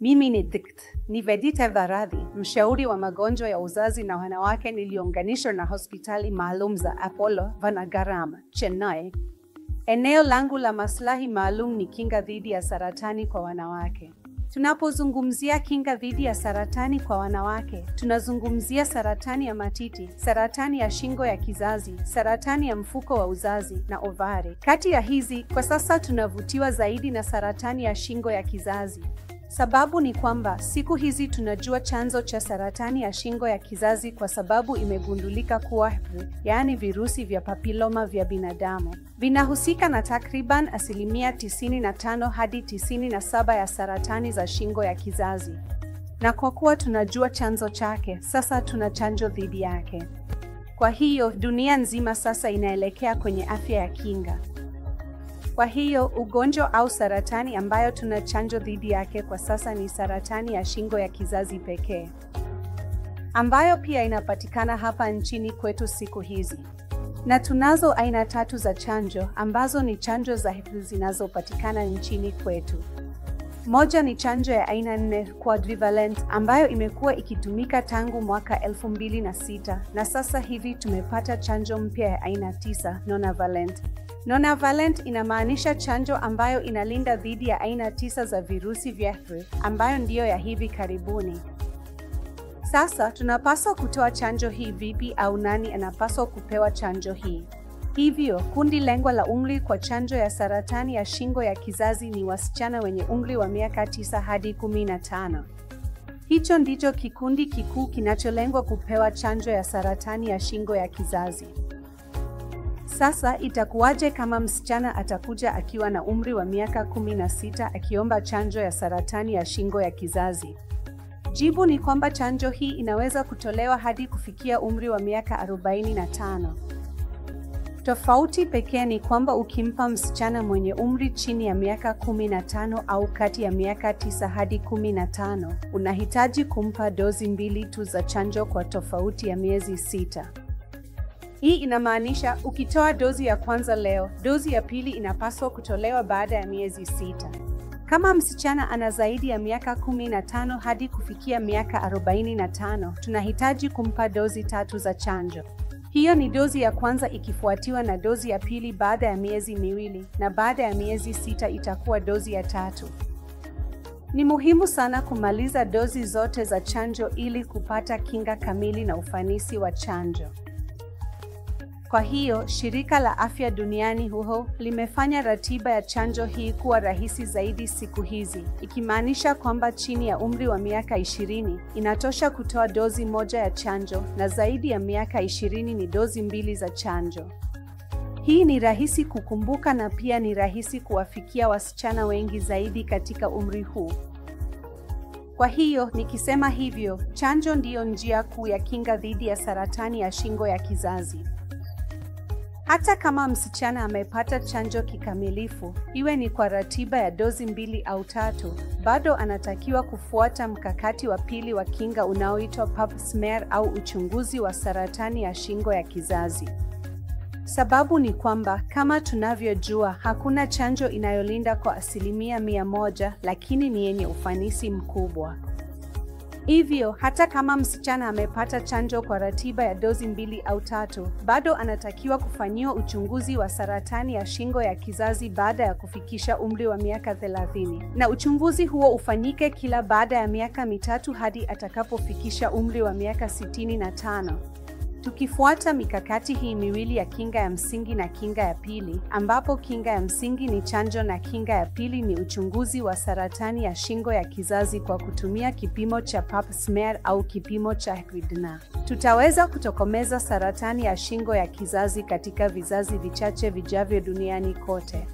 Mimi ni Dkt. Nivedita Varadhi, mshauri wa magonjwa ya uzazi na wanawake niliunganishwa na hospitali maalum za Apollo Vanagaram, Chennai. Eneo langu la maslahi maalum ni kinga dhidi ya saratani kwa wanawake. Tunapozungumzia kinga dhidi ya saratani kwa wanawake, tunazungumzia saratani ya matiti, saratani ya shingo ya kizazi, saratani ya mfuko wa uzazi na ovari. Kati ya hizi, kwa sasa tunavutiwa zaidi na saratani ya shingo ya kizazi. Sababu ni kwamba siku hizi tunajua chanzo cha saratani ya shingo ya kizazi kwa sababu imegundulika kuwa yaani virusi vya papiloma vya binadamu vinahusika na takriban 95 hadi 97% ya saratani za shingo ya kizazi. Na kwa kuwa tunajua chanzo chake, sasa tuna chanjo dhidi yake. Kwa hiyo, dunia nzima sasa inaelekea kwenye afya ya kinga. Kwa hiyo, ugonjwa au saratani ambayo tuna chanjo dhidi yake kwa sasa ni saratani ya shingo ya kizazi pekee, ambayo pia inapatikana hapa nchini kwetu siku hizi. Na tunazo aina 3 za chanjo ambazo ni chanjo za HPV zinazopatikana nchini kwetu. Moja ni chanjo ya aina 4 quadrivalent ambayo imekuwa ikitumika tangu mwaka 2006 na sasa hivi tumepata chanjo mpya ya aina 9 nonavalent. Nonavalent inamaanisha chanjo ambayo inalinda dhidi ya aina 9 za virusi vya HPV ambayo ndiyo ya hivi karibuni. Sasa tunapaswa kutoa chanjo hii vipi au nani anapaswa kupewa chanjo hii? Hivyo, kundi lengo la umri kwa chanjo ya saratani ya shingo ya kizazi ni wasichana wenye umri wa miaka 9 hadi 15. Hicho ndicho kikundi kikuu kinacholengwa kupewa chanjo ya saratani ya shingo ya kizazi. Sasa itakuwaje kama msichana atakuja akiwa na umri wa miaka 16 akiomba chanjo ya saratani ya shingo ya kizazi? Jibu ni kwamba chanjo hii inaweza kutolewa hadi kufikia umri wa miaka 45. Tofauti pekee ni kwamba ukimpa msichana mwenye umri chini ya miaka 15 au kati ya miaka 9 hadi 15, unahitaji kumpa dozi 2 tu za chanjo kwa tofauti ya miezi 6. Hii inamaanisha ukitoa dozi ya kwanza leo, dozi ya pili inapaswa kutolewa baada ya miezi 6. Kama msichana ana zaidi ya miaka 15 hadi kufikia miaka 45, tunahitaji kumpa dozi 3 za chanjo. Hiyo ni dozi ya kwanza ikifuatiwa na dozi ya pili baada ya miezi 2 na baada ya miezi 6 itakuwa dozi ya 3. Ni muhimu sana kumaliza dozi zote za chanjo ili kupata kinga kamili na ufanisi wa chanjo. Kwa hiyo, Shirika la Afya Duniani WHO limefanya ratiba ya chanjo hii kuwa rahisi zaidi siku hizi, ikimaanisha kwamba chini ya umri wa miaka 20 inatosha kutoa dozi 1 ya chanjo na zaidi ya miaka 20 ni dozi 2 za chanjo. Hii ni rahisi kukumbuka na pia ni rahisi kuwafikia wasichana wengi zaidi katika umri huu. Kwa hiyo, nikisema hivyo, chanjo ndiyo njia kuu ya kinga dhidi ya saratani ya shingo ya kizazi. Hata kama msichana amepata chanjo kikamilifu, iwe ni kwa ratiba ya dozi 2 au 3, bado anatakiwa kufuata mkakati wa pili wa kinga unaoitwa pap smear au uchunguzi wa saratani ya shingo ya kizazi. Sababu ni kwamba, kama tunavyojua, hakuna chanjo inayolinda kwa 100%, lakini ni yenye ufanisi mkubwa. Hivyo, hata kama msichana amepata chanjo kwa ratiba ya dozi 2 au 3, bado anatakiwa kufanyiwa uchunguzi wa saratani ya shingo ya kizazi baada ya kufikisha umri wa miaka 30. Na uchunguzi huo ufanyike kila baada ya miaka 3 hadi atakapofikisha umri wa miaka 65. Tukifuata mikakati hii miwili ya kinga ya msingi na kinga ya pili, ambapo kinga ya msingi ni chanjo na kinga ya pili ni uchunguzi wa saratani ya shingo ya kizazi kwa kutumia kipimo cha pap smear au kipimo cha HPV, tutaweza kutokomeza saratani ya shingo ya kizazi katika vizazi vichache vijavyo duniani kote.